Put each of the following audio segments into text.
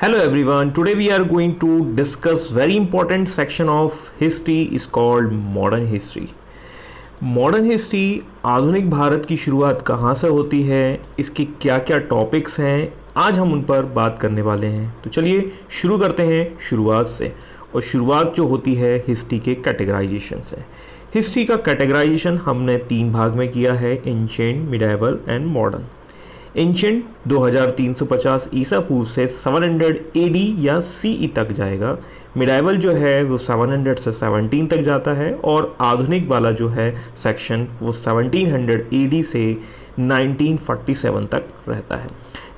Hello everyone, today we are going to discuss very important section of history is called modern history. Modern history आधुनिक भारत की शुरुआत कहाँ से होती है, इसके क्या क्या टॉपिक्स हैं, आज हम उन पर बात करने वाले हैं। तो चलिए शुरू करते हैं शुरुआत से। और शुरुआत जो होती है हिस्ट्री के कैटेगराइजेशन से। हिस्ट्री का कैटेगराइजेशन हमने 3 भाग में किया है, ancient, medieval and modern. Ancient 2350 ईसा पूर्व से 700 एडी या सीई तक जाएगा। मिडाइवल जो है वो 700 से 17 तक जाता है और आधुनिक वाला जो है सेक्शन वो 1700 एडी से 1947 तक रहता है।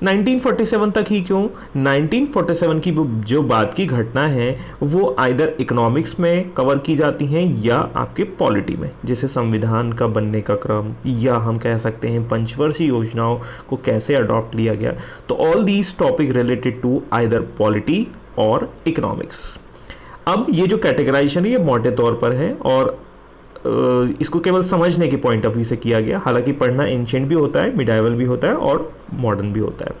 1947 तक ही क्यों? 1947 की जो बात की घटना है वो आइदर इकोनॉमिक्स में कवर की जाती हैं या आपके पॉलिटी में, जैसे संविधान का बनने का क्रम, या हम कह सकते हैं पंचवर्षीय योजनाओं को कैसे अडॉप्ट लिया गया। तो all these topic related to either polity और इकोनॉमिक्स। अब ये जो कैटेगराइजेशन है ये मोटे तौर पर है और इसको केवल समझने के पॉइंट ऑफ व्यू से किया गया। हालांकि पढ़ना एंशिएंट भी होता है, मिडाइवल भी होता है और मॉडर्न भी होता है,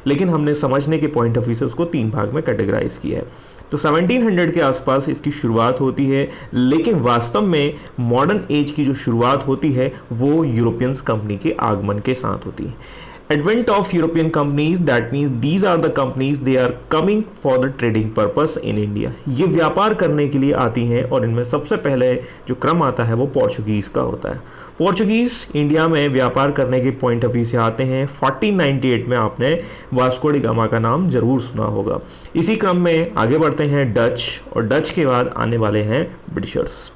लेकिन हमने समझने के पॉइंट ऑफ व्यू से उसको 3 भाग में कैटेगराइज किया है। तो 1700 के आसपास इसकी शुरुआत होती है, लेकिन वास्तव में मॉडर्न एज की जो शुरुआत होती है वो यूरोपियंस कंपनी के आगमन के साथ होती है। Advent of European companies, that means these are the companies they are coming for the trading purpose in India। ये व्यापार करने के लिए आती हैं और इनमें सबसे पहले जो क्रम आता है वो पोर्चुगीज़ का होता है। पोर्चुगीज़ इंडिया में व्यापार करने के पॉइंट ऑफ व्यू से आते हैं। 1498 में आपने वास्को डी गामा का नाम जरूर सुना होगा। इसी क्रम में आगे बढ़ते हैं डच, और डच के बाद आने वाले हैं ब्रिटिशर्स।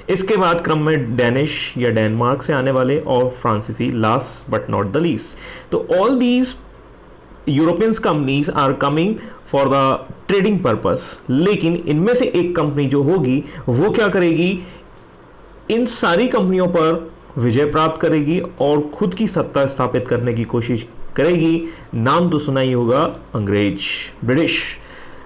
इसके बाद क्रम में डेनिश या डेनमार्क से आने वाले और फ्रांसीसी, last but not the least. तो all these Europeans companies are coming for the trading purpose, लेकिन इनमें से एक कंपनी जो होगी वो क्या करेगी, इन सारी कंपनियों पर विजय प्राप्त करेगी और खुद की सत्ता स्थापित करने की कोशिश करेगी। नाम तो सुना ही होगा, अंग्रेज, British.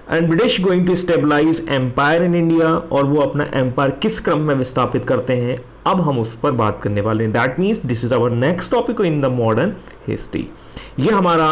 And British going to stabilise empire in India, और वो अपना एम्पायर किस क्रम में विस्थापित करते हैं अब हम उस पर बात करने वाले हैं। That means this is our next topic in the modern history. ये हमारा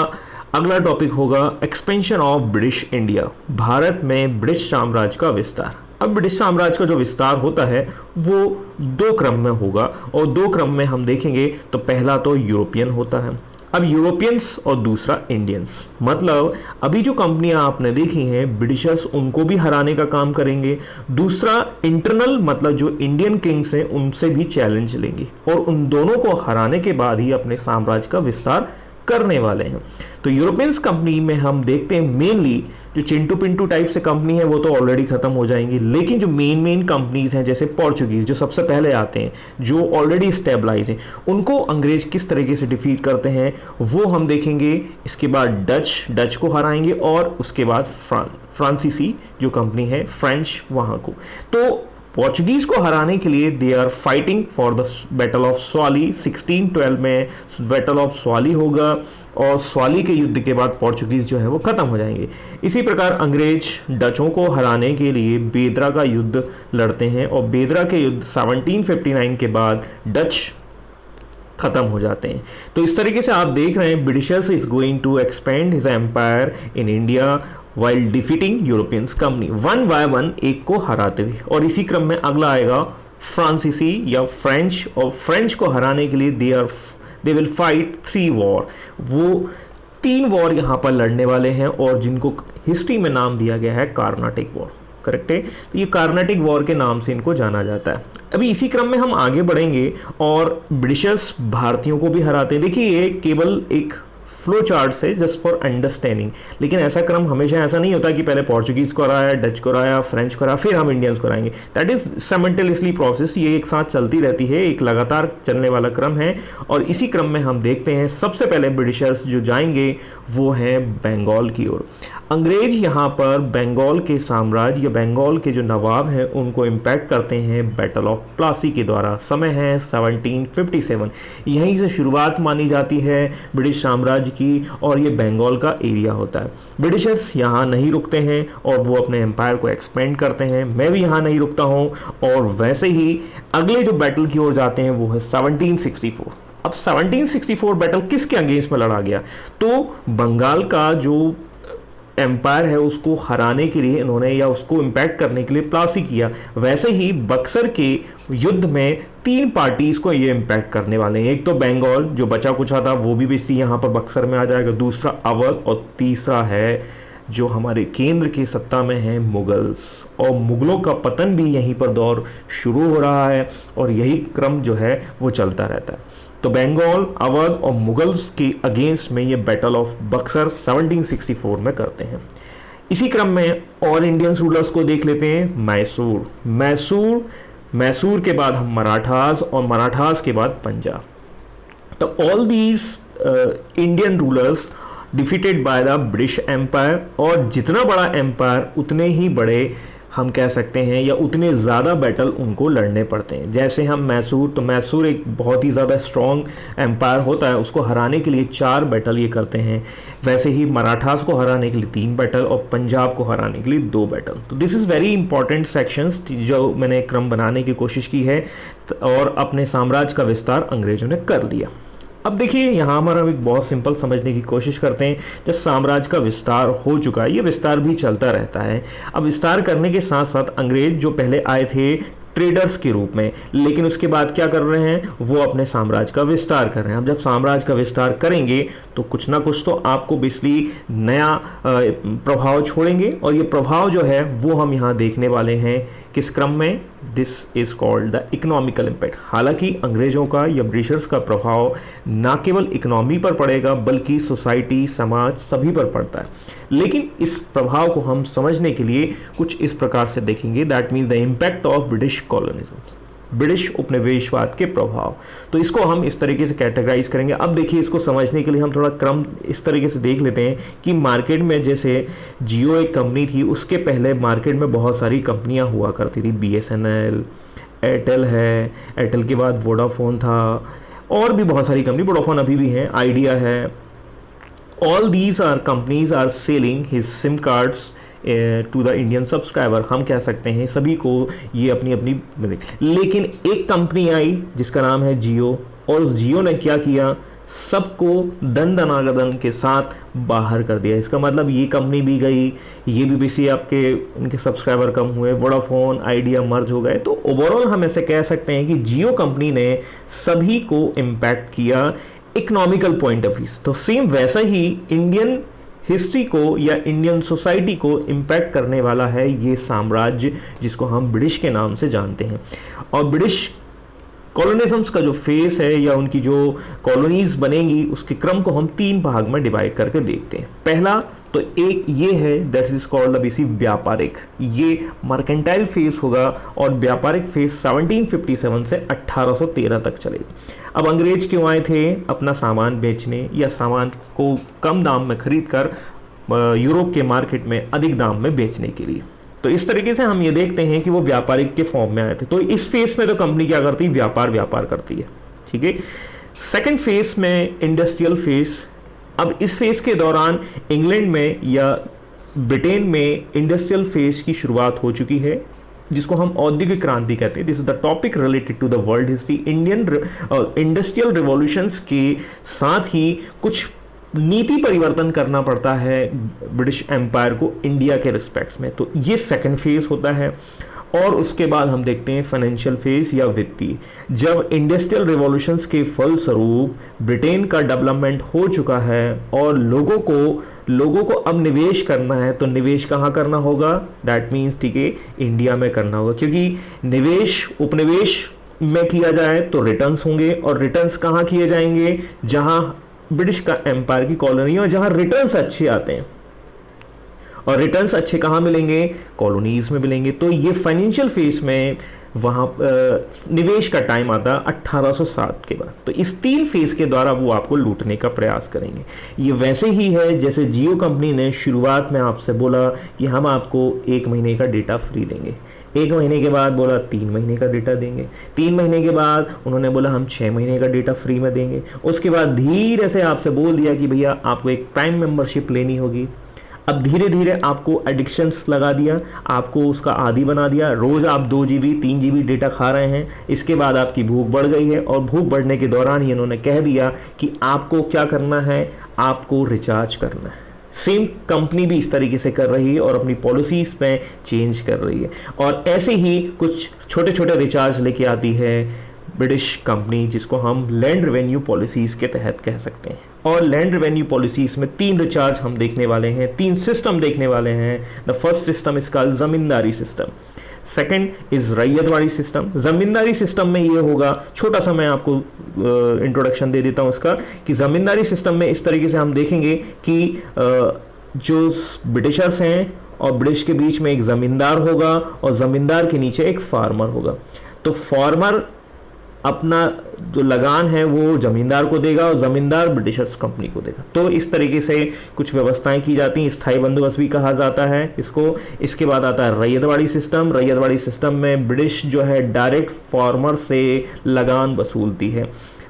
अगला टॉपिक होगा, expansion of British India, Bharat में ब्रिटिश साम्राज्य का विस्तार। अब ब्रिटिश साम्राज्य का जो विस्तार होता है वो 2 क्रम में होगा, और 2 क्रम में हम देखेंगे तो पहला तो यूरोपियन होता है। अब यूरोपियंस और दूसरा इंडियंस, मतलब अभी जो कंपनियां आपने देखी हैं ब्रिटिशर्स उनको भी हराने का काम करेंगे। दूसरा इंटरनल, मतलब जो इंडियन किंग्स हैं उनसे भी चैलेंज लेंगे और उन दोनों को हराने के बाद ही अपने साम्राज्य का विस्तार करने वाले हैं। तो यूरोपियंस कंपनी में हम देखते हैं मेनली जो चिंटू पिंटू टाइप से कंपनी है वो तो ऑलरेडी खत्म हो जाएंगी, लेकिन जो मेन कंपनीज हैं जैसे पोर्चुगीज जो सबसे पहले आते हैं, जो ऑलरेडी स्टेबलाइज हैं, उनको अंग्रेज किस तरीके से डिफीट करते हैं वो हम देखेंगे। इसके बाद डच को हराएंगे और उसके बाद फ्रांसीसी जो कंपनी है, फ्रेंच, वहाँ को। तो पोर्चुगीज को हराने के लिए they are fighting for the battle of Swally. 1612 में बैटल ऑफ स्वाली होगा और स्वाली के युद्ध के बाद पोर्चुगीज जो है वो खत्म हो जाएंगे। इसी प्रकार अंग्रेज डचों को हराने के लिए बेदरा का युद्ध लड़ते हैं और बेदरा के युद्ध 1759 के बाद डच खत्म हो जाते हैं। तो इस तरीके से आप देख रहे हैं Britishers is going to expand his empire in India while defeating Europeans company, 1 by 1 एक को हराते हुए। और इसी क्रम में अगला आएगा फ्रांसीसी या फ्रेंच, और फ्रेंच को हराने के लिए दे विल फाइट 3 वॉर। वो 3 वॉर यहाँ पर लड़ने वाले हैं और जिनको हिस्ट्री में नाम दिया गया है कार्नाटिक वॉर, करेक्ट है। तो ये कार्नाटिक वॉर के नाम से इनको जाना जाता है। अभी इसी क्रम में हम आगे बढ़ेंगे और ब्रिटिशर्स भारतीयों को भी हराते हैं। देखिए ये केवल एक फ्लो चार्ट से जस्ट फॉर अंडरस्टैंडिंग, लेकिन ऐसा क्रम हमेशा ऐसा नहीं होता कि पहले पोर्चुगीज को हराया, डच को हराया, फ्रेंच को हराया, फिर हम इंडियंस को हराएंगे। दैट इज साइमल्टेनियसली प्रोसेस, ये एक साथ चलती रहती है, एक लगातार चलने वाला क्रम है। और इसी क्रम में हम देखते हैं सबसे पहले ब्रिटिशर्स जो जाएंगे वो हैं बंगाल की ओर। अंग्रेज यहाँ पर बंगाल के साम्राज्य या बंगाल के जो नवाब हैं उनको इम्पैक्ट करते हैं बैटल ऑफ प्लासी के द्वारा। समय है 1757। यहीं से शुरुआत मानी जाती है ब्रिटिश साम्राज्य की और ये बंगाल का एरिया होता है। ब्रिटिशर्स यहाँ नहीं रुकते हैं और वो अपने एम्पायर को एक्सपेंड करते हैं। मैं भी यहाँ नहीं रुकता हूँ और वैसे ही अगले जो बैटल की ओर जाते हैं वो है 1764। अब 1764 बैटल किसके अगेंस्ट में लड़ा गया? तो बंगाल का जो एम्पायर है उसको हराने के लिए इन्होंने या उसको इम्पैक्ट करने के लिए प्लासी किया। वैसे ही बक्सर के युद्ध में 3 पार्टीज को ये इम्पैक्ट करने वाले हैं। एक तो बंगाल जो बचा कुचा था वो भी बेसिकली यहाँ पर बक्सर में आ जाएगा, दूसरा अवध, और तीसरा है जो हमारे केंद्र की सत्ता में है मुगल्स। और मुगलों का पतन भी यहीं पर दौर शुरू हो रहा है और यही क्रम जो है वो चलता रहता है। तो बंगाल, अवध और मुगल्स के अगेंस्ट में ये बैटल ऑफ बक्सर 1764 में करते हैं। इसी क्रम में और इंडियन रूलर्स को देख लेते हैं। मैसूर के बाद हम मराठास, और मराठास के बाद पंजाब। तो all these Indian rulers defeated by the British empire, और जितना बड़ा एम्पायर उतने ही बड़े हम कह सकते हैं या उतने ज़्यादा बैटल उनको लड़ने पड़ते हैं। जैसे हम मैसूर, तो मैसूर एक बहुत ही ज़्यादा स्ट्रॉन्ग एम्पायर होता है, उसको हराने के लिए 4 बैटल ये करते हैं। वैसे ही मराठास को हराने के लिए 3 बैटल और पंजाब को हराने के लिए 2 बैटल। तो this is very important sections जो मैंने क्रम बनाने की कोशिश की है, और अपने साम्राज्य का विस्तार अंग्रेजों ने कर लिया। अब देखिए यहाँ हमारा एक बहुत सिंपल समझने की कोशिश करते हैं। जब साम्राज्य का विस्तार हो चुका है, ये विस्तार भी चलता रहता है। अब विस्तार करने के साथ साथ अंग्रेज जो पहले आए थे ट्रेडर्स के रूप में, लेकिन उसके बाद क्या कर रहे हैं, वो अपने साम्राज्य का विस्तार कर रहे हैं। अब जब साम्राज्य का विस्तार करेंगे तो कुछ ना कुछ तो आपको बेसिकली नया प्रभाव छोड़ेंगे, और ये प्रभाव जो है वो हम यहाँ देखने वाले हैं किस क्रम में। This is called the economical impact. हालांकि अंग्रेजों का या ब्रिटिशर्स का प्रभाव ना केवल इकोनॉमी पर पड़ेगा बल्कि सोसाइटी, समाज सभी पर पड़ता है, लेकिन इस प्रभाव को हम समझने के लिए कुछ इस प्रकार से देखेंगे। That means the impact of British colonialism, British उपनिवेशवाद के प्रभाव। तो इसको हम इस तरीके से कैटेगराइज करेंगे। अब देखिए इसको समझने के लिए हम थोड़ा क्रम इस तरीके से देख लेते हैं कि मार्केट में जैसे जियो एक कंपनी थी, उसके पहले मार्केट में बहुत सारी कंपनियां हुआ करती थी। BSNL, एयरटेल है, एयरटेल के बाद वोडाफोन था, और भी बहुत सारी कंपनी, वोडाफोन अभी भी है, आइडिया है। All these are companies are selling his SIM cards to the Indian subscriber. हम कह सकते हैं सभी को ये अपनी अपनी, लेकिन एक कंपनी आई जिसका नाम है जियो, और उस जियो ने क्या किया, सबको दन दनादन के साथ बाहर कर दिया। इसका मतलब ये कंपनी भी गई, ये BBC आपके उनके सब्सक्राइबर कम हुए, वोडाफोन, आइडिया मर्ज हो गए। तो ओवरऑल हम ऐसे कह सकते हैं कि जियो कंपनी ने सभी को इम्पैक्ट किया इकोनॉमिकल पॉइंट ऑफ व्यू। तो सेम वैसा ही इंडियन हिस्ट्री को या इंडियन सोसाइटी को इम्पैक्ट करने वाला है ये साम्राज्य, जिसको हम ब्रिटिश के नाम से जानते हैं। और ब्रिटिश कॉलोनिज्म्स का जो फेस है या उनकी जो कॉलोनीज बनेंगी, उसके क्रम को हम 3 भाग में डिवाइड करके देखते हैं। पहला तो एक ये है दैट इज कॉल्ड बेसिक व्यापारिक, ये मर्केंटाइल फेस होगा, और व्यापारिक फेस 1757 से 1813 तक चलेगी। अब अंग्रेज क्यों आए थे, अपना सामान बेचने या सामान को कम दाम में खरीद कर यूरोप के मार्केट में अधिक दाम में बेचने के लिए। तो इस तरीके से हम ये देखते हैं कि वो व्यापारिक के फॉर्म में आए थे। तो इस फेस में तो कंपनी क्या करती है, व्यापार करती है, ठीक है। सेकंड फेस में इंडस्ट्रियल फेस। अब इस फेस के दौरान इंग्लैंड में या ब्रिटेन में इंडस्ट्रियल फेस की शुरुआत हो चुकी है, जिसको हम औद्योगिक क्रांति कहते हैं। This is the topic related to the world history. Indian industrial revolutions के साथ ही कुछ नीति परिवर्तन करना पड़ता है ब्रिटिश एम्पायर को इंडिया के रिस्पेक्ट्स में। तो ये सेकंड फेज होता है। और उसके बाद हम देखते हैं फाइनेंशियल फेज या वित्तीय। जब इंडस्ट्रियल रिवॉल्यूशंस के फलस्वरूप ब्रिटेन का डेवलपमेंट हो चुका है और लोगों को अब निवेश करना है, तो निवेश कहाँ करना होगा, दैट मीन्स ठीक है इंडिया में करना होगा, क्योंकि निवेश उपनिवेश में किया जाए तो रिटर्न्स होंगे, और रिटर्न्स कहाँ किए जाएंगे, जहाँ ब्रिटिश का एम्पायर की कॉलोनी और जहाँ रिटर्न्स अच्छे आते हैं। और रिटर्न्स अच्छे कहाँ मिलेंगे, कॉलोनीज में मिलेंगे। तो ये फाइनेंशियल फेज में वहाँ निवेश का टाइम आता 1860 के बाद। तो इस 3 फेज के द्वारा वो आपको लूटने का प्रयास करेंगे। ये वैसे ही है जैसे जियो कंपनी ने शुरुआत में आपसे बोला कि हम आपको 1 महीने का डेटा फ्री देंगे, 1 महीने के बाद बोला 3 महीने का डेटा देंगे, 3 महीने के बाद उन्होंने बोला हम 6 महीने का डेटा फ्री में देंगे। उसके बाद धीरे से आपसे बोल दिया कि भैया आपको एक प्राइम मेंबरशिप लेनी होगी। अब धीरे धीरे आपको एडिक्शंस लगा दिया, आपको उसका आदी बना दिया। रोज़ आप 2 GB 3 GB डेटा खा रहे हैं। इसके बाद आपकी भूख बढ़ गई है, और भूख बढ़ने के दौरान ही इन्होंने कह दिया कि आपको क्या करना है, आपको रिचार्ज करना है। सेम कंपनी भी इस तरीके से कर रही है और अपनी पॉलिसीज में चेंज कर रही है। और ऐसे ही कुछ छोटे छोटे रिचार्ज लेके आती है ब्रिटिश कंपनी, जिसको हम लैंड रेवेन्यू पॉलिसीज़ के तहत कह सकते हैं। और लैंड रेवेन्यू पॉलिसीज़ में 3 रिचार्ज हम देखने वाले हैं, 3 सिस्टम देखने वाले हैं। The first system is called ज़मींदारी system, second is ryotwari system. ज़मींदारी system में ये होगा, छोटा सा मैं आपको इंट्रोडक्शन दे देता हूँ इसका, कि ज़मींदारी सिस्टम में इस तरीके से हम देखेंगे कि जो ब्रिटिशर्स हैं और ब्रिटिश के बीच में एक ज़मींदार होगा और ज़मींदार के नीचे एक फार्मर होगा। तो फार्मर अपना जो लगान है वो ज़मींदार को देगा और ज़मींदार ब्रिटिशर्स कंपनी को देगा। तो इस तरीके से कुछ व्यवस्थाएं की जाती हैं, स्थायी बंदोबस्त भी कहा जाता है इसको। इसके बाद आता है रैयतवाड़ी सिस्टम। रैयतवाड़ी सिस्टम में ब्रिटिश जो है डायरेक्ट फार्मर से लगान वसूलती है।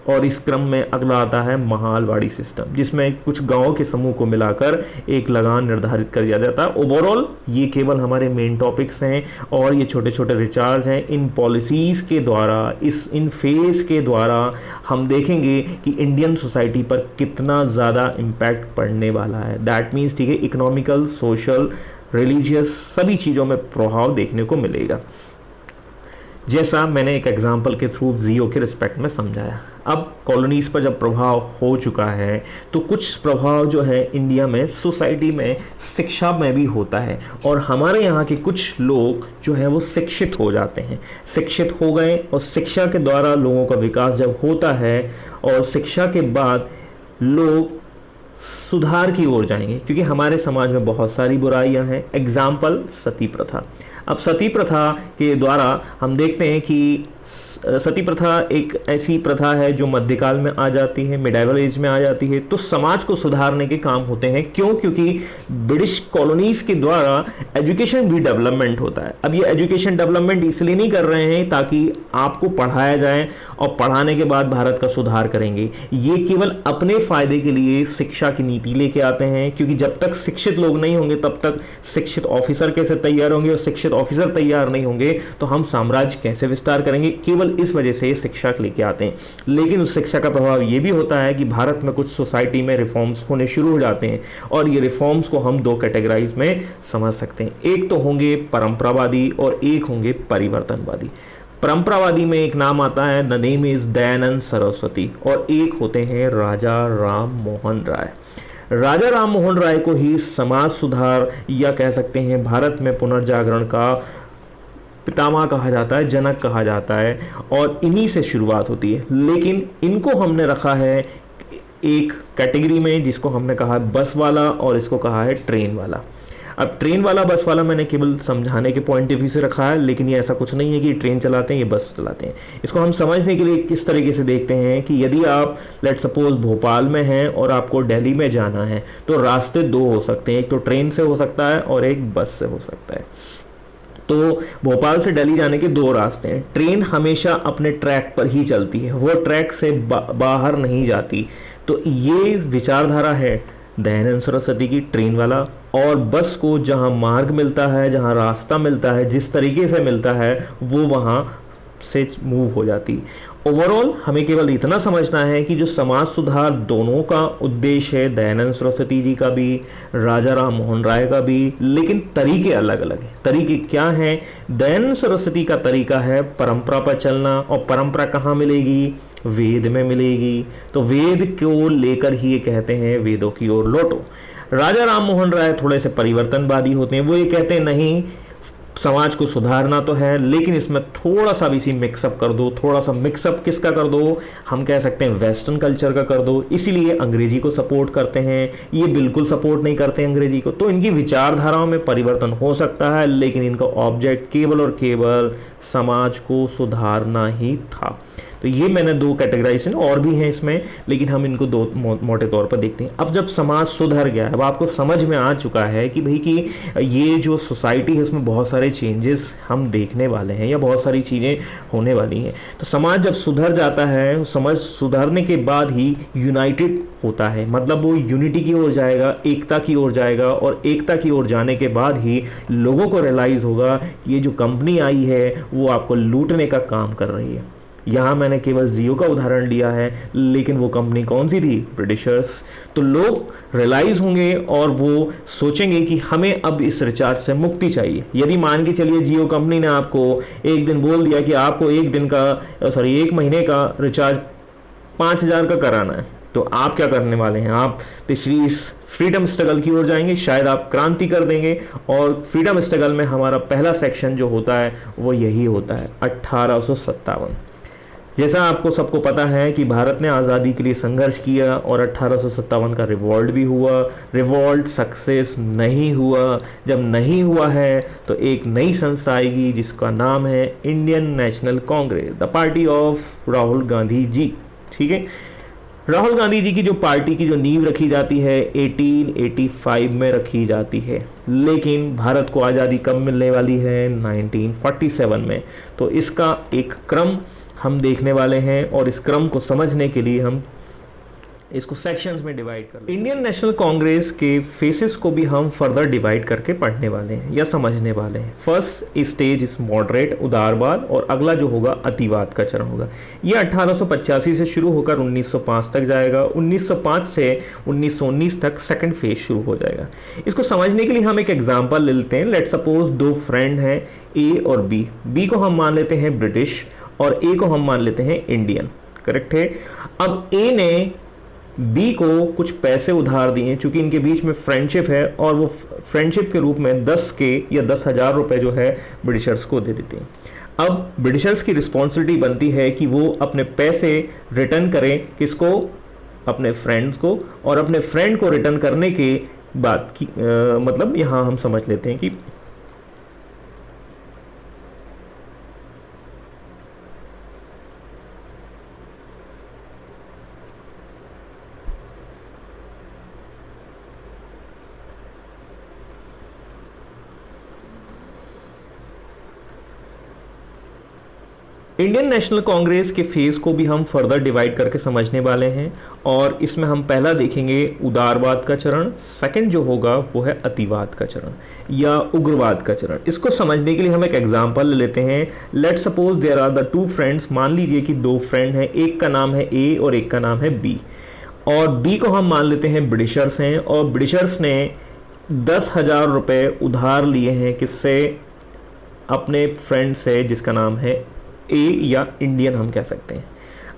और इस क्रम में अगला आता है महालवाड़ी सिस्टम, जिसमें कुछ गांवों के समूह को मिलाकर एक लगान निर्धारित कर दिया जाता है। ओवरऑल ये केवल हमारे मेन टॉपिक्स हैं और ये छोटे छोटे रिचार्ज हैं। इन पॉलिसीज़ के द्वारा, इन फेज के द्वारा हम देखेंगे कि इंडियन सोसाइटी पर कितना ज़्यादा इम्पैक्ट पड़ने वाला है। दैट मीन्स, ठीक है, इकोनॉमिकल, सोशल, रिलीजियस सभी चीज़ों में प्रभाव देखने को मिलेगा, जैसा मैंने एक एग्जाम्पल के थ्रू जियो के रिस्पेक्ट में समझाया। अब कॉलोनीज़ पर जब प्रभाव हो चुका है तो कुछ प्रभाव जो है इंडिया में सोसाइटी में शिक्षा में भी होता है। और हमारे यहाँ के कुछ लोग जो हैं वो शिक्षित हो जाते हैं, शिक्षित हो गए और शिक्षा के द्वारा लोगों का विकास जब होता है और शिक्षा के बाद लोग सुधार की ओर जाएंगे, क्योंकि हमारे समाज में बहुत सारी बुराइयां हैं। एग्जाम्पल सती प्रथा। अब सती प्रथा के द्वारा हम देखते हैं कि सती प्रथा एक ऐसी प्रथा है जो मध्यकाल में आ जाती है, मिडाइवल एज में आ जाती है। तो समाज को सुधारने के काम होते हैं। क्यों? क्योंकि ब्रिटिश कॉलोनीज के द्वारा एजुकेशन भी डेवलपमेंट होता है। अब ये एजुकेशन डेवलपमेंट इसलिए नहीं कर रहे हैं ताकि आपको पढ़ाया जाए और पढ़ाने के बाद भारत का सुधार करेंगे। ये केवल अपने फायदे के लिए शिक्षा की नीति लेके आते हैं, क्योंकि जब तक शिक्षित लोग नहीं होंगे तब तक शिक्षित ऑफिसर कैसे तैयार होंगे, और शिक्षित ऑफिसर तैयार नहीं होंगे तो हम साम्राज्य कैसे विस्तार करेंगे। केवल इस वजह से शिक्षा लेके आते हैं। लेकिन उस शिक्षा का प्रभाव ये भी होता है कि भारत में कुछ सोसाइटी में रिफॉर्म्स होने शुरू हो जाते हैं, और ये रिफॉर्म्स को हम 2 कैटेगराइज में समझ सकते हैं। एक तो होंगे परंपरावादी और एक होंगे परिवर्तनवादी। परंपरावादी में एक नाम आता है, the name is Dayanand Saraswati, और एक होते हैं राजा राम मोहन राय। राजा राम मोहन राय को ही समाज सुधार या कह सकते हैं भारत में पुनर्जागरण का पितामह कहा जाता है, जनक कहा जाता है, और इन्हीं से शुरुआत होती है। लेकिन इनको हमने रखा है एक कैटेगरी में जिसको हमने कहा बस वाला, और इसको कहा है ट्रेन वाला। अब ट्रेन वाला बस वाला मैंने केवल समझाने के पॉइंट ऑफ व्यू से रखा है, लेकिन ये ऐसा कुछ नहीं है कि ट्रेन चलाते हैं, ये बस चलाते हैं। इसको हम समझने के लिए किस तरीके से देखते हैं कि यदि आप लेट सपोज भोपाल में हैं और आपको दिल्ली में जाना है तो रास्ते 2 हो सकते हैं, एक तो ट्रेन से हो सकता है और एक बस से हो सकता है। तो भोपाल से दिल्ली जाने के 2 रास्ते हैं। ट्रेन हमेशा अपने ट्रैक पर ही चलती है, वो ट्रैक से बाहर नहीं जाती। तो ये विचारधारा है दयानंद सरस्वती की, ट्रेन वाला। और बस को जहाँ मार्ग मिलता है, जहाँ रास्ता मिलता है, जिस तरीके से मिलता है वो वहाँ से मूव हो जाती। ओवरऑल हमें केवल इतना समझना है कि जो समाज सुधार दोनों का उद्देश्य है, दयानंद सरस्वती जी का भी, राजा राम मोहन राय का भी, लेकिन तरीके अलग अलग हैं। तरीके क्या हैं? दयानंद सरस्वती का तरीका है परंपरा पर चलना, और परंपरा कहाँ मिलेगी? वेद में मिलेगी। तो वेद को लेकर ही ये कहते हैं वेदों की ओर लौटो। राजा राम मोहन राय थोड़े से परिवर्तनवादी होते हैं, वो ये कहते हैं नहीं, समाज को सुधारना तो है लेकिन इसमें थोड़ा सा भी मिक्सअप कर दो। थोड़ा सा मिक्सअप किसका कर दो? हम कह सकते हैं वेस्टर्न कल्चर का कर दो। इसीलिए अंग्रेजी को सपोर्ट करते हैं, ये बिल्कुल सपोर्ट नहीं करते अंग्रेजी को। तो इनकी विचारधाराओं में परिवर्तन हो सकता है, लेकिन इनका ऑब्जेक्ट केवल और केवल समाज को सुधारना ही था। तो ये मैंने 2 कैटेगराइजेशन और भी हैं इसमें, लेकिन हम इनको 2 मोटे तौर पर देखते हैं। अब जब समाज सुधर गया, अब आपको समझ में आ चुका है कि भाई कि ये जो सोसाइटी है उसमें बहुत सारे चेंजेस हम देखने वाले हैं या बहुत सारी चीज़ें होने वाली हैं। तो समाज जब सुधर जाता है, समाज सुधरने के बाद ही यूनाइटेड होता है, मतलब वो यूनिटी की ओर जाएगा, एकता की ओर जाएगा, और एकता की ओर जाने के बाद ही लोगों को रियलाइज़ होगा कि ये जो कंपनी आई है वो आपको लूटने का काम कर रही है। यहाँ मैंने केवल जियो का उदाहरण लिया है, लेकिन वो कंपनी कौन सी थी? ब्रिटिशर्स। तो लोग रियलाइज़ होंगे और वो सोचेंगे कि हमें अब इस रिचार्ज से मुक्ति चाहिए। यदि मान के चलिए जियो कंपनी ने आपको एक दिन बोल दिया कि आपको एक महीने का रिचार्ज 5,000 का कराना है, तो आप क्या करने वाले हैं? आप पिछली इस फ्रीडम स्ट्रगल की ओर जाएंगे, शायद आप क्रांति कर देंगे। और फ्रीडम स्ट्रगल में हमारा पहला सेक्शन जो होता है वो यही होता है, 1857। जैसा आपको सबको पता है कि भारत ने आज़ादी के लिए संघर्ष किया और 1857 का रिवॉल्ट भी हुआ। रिवॉल्ट सक्सेस नहीं हुआ। जब नहीं हुआ है तो एक नई संस्था आएगी जिसका नाम है Indian National Congress, the party of Rahul Gandhi ji. ठीक है, राहुल गांधी जी की जो पार्टी की जो नींव रखी जाती है 1885 में रखी जाती है, लेकिन भारत को आज़ादी कब मिलने वाली है? 1947 में। तो इसका एक क्रम हम देखने वाले हैं और इस क्रम को समझने के लिए हम इसको सेक्शंस में डिवाइड कर इंडियन नेशनल कांग्रेस के फेसेस को भी हम फर्दर डिवाइड करके पढ़ने वाले हैं या समझने वाले हैं। फर्स्ट स्टेज इस मॉडरेट उदारवाद और अगला जो होगा अतिवाद का चरण होगा। ये 1885 से शुरू होकर 1905 तक जाएगा। 1905 से 1919 तक सेकंड फेज शुरू हो जाएगा। इसको समझने के लिए हम एक एग्जांपल ले लेते हैं। लेट सपोज दो फ्रेंड हैं ए और बी। बी को हम मान लेते हैं ब्रिटिश और ए को हम मान लेते हैं इंडियन। करेक्ट है। अब ए ने बी को कुछ पैसे उधार दिए, चूंकि इनके बीच में फ्रेंडशिप है, और वो फ्रेंडशिप के रूप में 10,000 रुपए जो है ब्रिटिशर्स को दे देते हैं। अब ब्रिटिशर्स की रिस्पॉन्सिबिलिटी बनती है कि वो अपने पैसे रिटर्न करें, किसको? अपने फ्रेंड्स को। और अपने फ्रेंड को रिटर्न करने के बाद की मतलब यहाँ हम समझ लेते हैं कि इंडियन नेशनल कांग्रेस के फेज को भी हम फर्दर डिवाइड करके समझने वाले हैं। और इसमें हम पहला देखेंगे उदारवाद का चरण, सेकंड जो होगा वो है अतिवाद का चरण या उग्रवाद का चरण। इसको समझने के लिए हम एक एग्जांपल ले लेते हैं। Let suppose there are the two friends. मान लीजिए कि दो फ्रेंड हैं, एक का नाम है ए और एक का नाम है बी। और बी को हम मान लेते हैं ब्रिटिशर्स हैं, और ब्रिटिशर्स ने 10,000 रुपये उधार लिए हैं, किससे? अपने फ्रेंड से जिसका नाम है ए या इंडियन हम कह सकते हैं।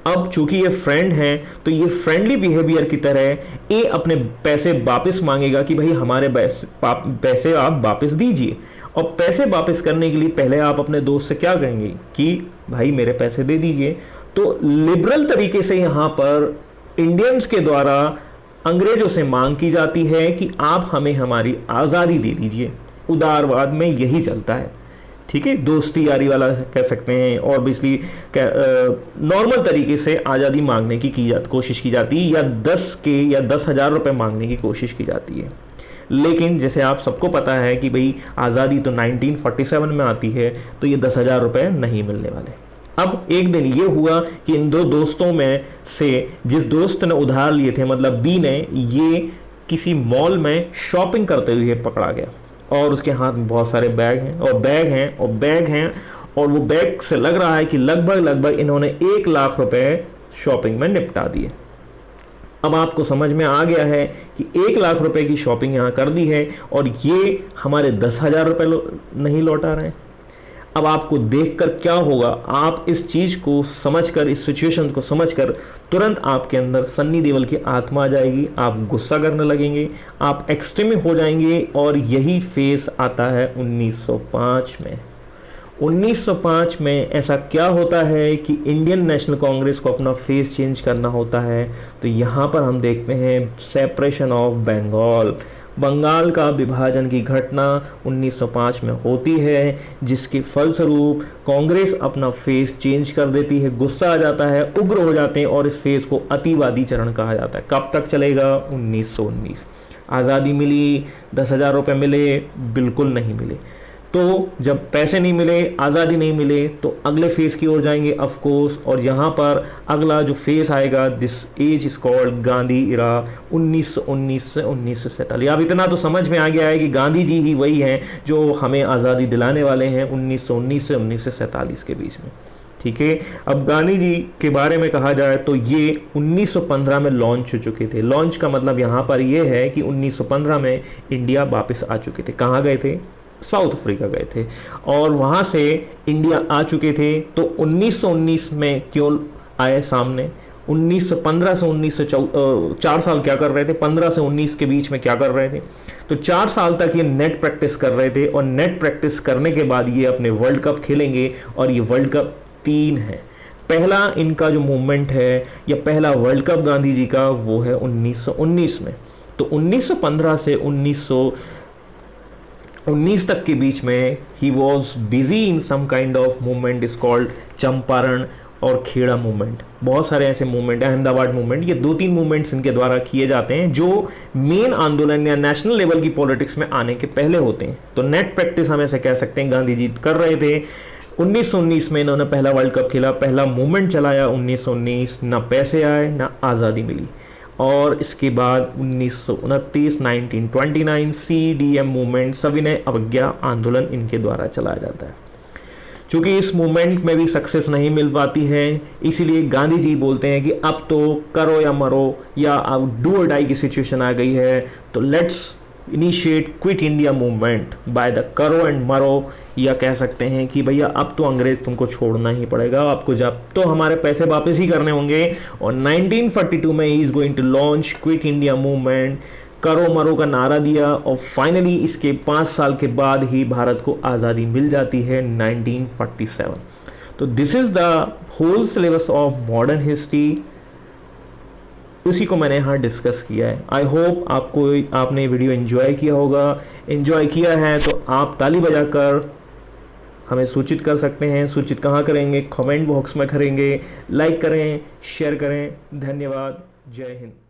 अब चूंकि ये फ्रेंड हैं तो ये फ्रेंडली बिहेवियर की तरह ए अपने पैसे वापस मांगेगा कि भाई हमारे पैसे आप वापस दीजिए। और पैसे वापस करने के लिए पहले आप अपने दोस्त से क्या कहेंगे कि भाई मेरे पैसे दे दीजिए। तो लिबरल तरीके से यहाँ पर इंडियंस के द्वारा अंग्रेजों से मांग की जाती है कि आप हमें हमारी आज़ादी दे दीजिए। उदारवाद में यही चलता है। ठीक है, दोस्ती यारी वाला कह सकते हैं। और बेसिकली नॉर्मल तरीके से आज़ादी मांगने की कोशिश की जाती है, या 10,000 रुपये मांगने की कोशिश की जाती है। लेकिन जैसे आप सबको पता है कि भाई आज़ादी तो 1947 में आती है, तो ये 10,000 रुपये नहीं मिलने वाले। अब एक दिन ये हुआ कि इन दो दोस्तों में से जिस दोस्त ने उधार लिए थे, मतलब बी ने, ये किसी मॉल में शॉपिंग करते हुए पकड़ा गया। और उसके हाथ में बहुत सारे बैग हैं और वो बैग से लग रहा है कि लगभग इन्होंने 1,00,000 रुपए शॉपिंग में निपटा दिए। अब आपको समझ में आ गया है कि 1,00,000 रुपए की शॉपिंग यहाँ कर दी है और ये हमारे 10,000 रुपये नहीं लौटा रहे हैं। अब आपको देखकर क्या होगा? आप इस चीज़ को समझकर, इस सिचुएशन को समझकर तुरंत आपके अंदर सन्नी देओल की आत्मा आ जाएगी। आप गुस्सा करने लगेंगे, आप एक्सट्रीम हो जाएंगे। और यही फेस आता है 1905 में। 1905 में ऐसा क्या होता है कि इंडियन नेशनल कांग्रेस को अपना फेस चेंज करना होता है। तो यहाँ पर हम देखते हैं सेपरेशन ऑफ बंगाल। बंगाल का विभाजन की घटना 1905 में होती है, जिसके फलस्वरूप कांग्रेस अपना फेस चेंज कर देती है, गुस्सा आ जाता है, उग्र हो जाते हैं और इस फेस को अतिवादी चरण कहा जाता है। कब तक चलेगा? 1919। आज़ादी मिली, 10,000 रुपये मिले? बिल्कुल नहीं मिले। तो जब पैसे नहीं मिले, आज़ादी नहीं मिले, तो अगले फेस की ओर जाएंगे ऑफ कोर्स। और यहाँ पर अगला जो फेस आएगा, this age is called Gandhi era, 1919 से 1947। अब इतना तो समझ में आ गया है कि गांधी जी ही वही हैं जो हमें आज़ादी दिलाने वाले हैं 1919 से 1947 के बीच में। ठीक है। अब गांधी जी के बारे में कहा जाए तो ये 1915 में लॉन्च हो चुके थे। लॉन्च का मतलब यहाँ पर ये है कि 1915 में इंडिया वापस आ चुके थे। कहाँ गए थे? साउथ अफ्रीका गए थे और वहाँ से इंडिया आ चुके थे। तो 1919 में क्यों आए सामने? 1915 से 4 साल क्या कर रहे थे? 15 से 19 के बीच में क्या कर रहे थे? तो 4 साल तक ये नेट प्रैक्टिस कर रहे थे और नेट प्रैक्टिस करने के बाद ये अपने वर्ल्ड कप खेलेंगे और ये वर्ल्ड कप 3 है। पहला इनका जो मूवमेंट है या पहला वर्ल्ड कप गांधी जी का वो है 1919 में। तो 1915 से 1919 तक के बीच में ही was busy in some kind of movement is called Champaran और खेड़ा मूवमेंट। बहुत सारे ऐसे मूवमेंट है, अहमदाबाद मूवमेंट, ये 2-3 मूवमेंट्स इनके द्वारा किए जाते हैं जो मेन आंदोलन या नेशनल लेवल की पॉलिटिक्स में आने के पहले होते हैं। तो नेट प्रैक्टिस हम ऐसे कह सकते हैं गांधी जी कर रहे थे। 1919 में इन्होंने पहला वर्ल्ड कप खेला, पहला मूवमेंट चलाया 1919, ना पैसे आए ना आज़ादी मिली। और इसके बाद 1929 1929 CDM मूवमेंट, सविनय अवज्ञा आंदोलन इनके द्वारा चलाया जाता है। चूँकि इस मूवमेंट में भी सक्सेस नहीं मिल पाती है, इसीलिए गांधी जी बोलते हैं कि अब तो करो या मरो, या अब डू और डाई की सिचुएशन आ गई है, तो let's initiate quit India movement by the करो एंड मरो। या कह सकते हैं कि भैया अब तो अंग्रेज तुमको छोड़ना ही पड़ेगा, आपको जब तो हमारे पैसे वापस ही करने होंगे। और 1942 में ही is going to launch Quit India movement, करो मरो का नारा दिया और फाइनली इसके 5 साल के बाद ही भारत को आज़ादी मिल जाती है 1947। तो this is the whole syllabus of modern history, उसी को मैंने यहाँ डिस्कस किया है। आई होप आपने वीडियो एंजॉय किया होगा। एंजॉय किया है तो आप ताली बजाकर हमें सूचित कर सकते हैं। सूचित कहाँ करेंगे? कमेंट बॉक्स में करेंगे। लाइक करें, शेयर करें। धन्यवाद। जय हिंद।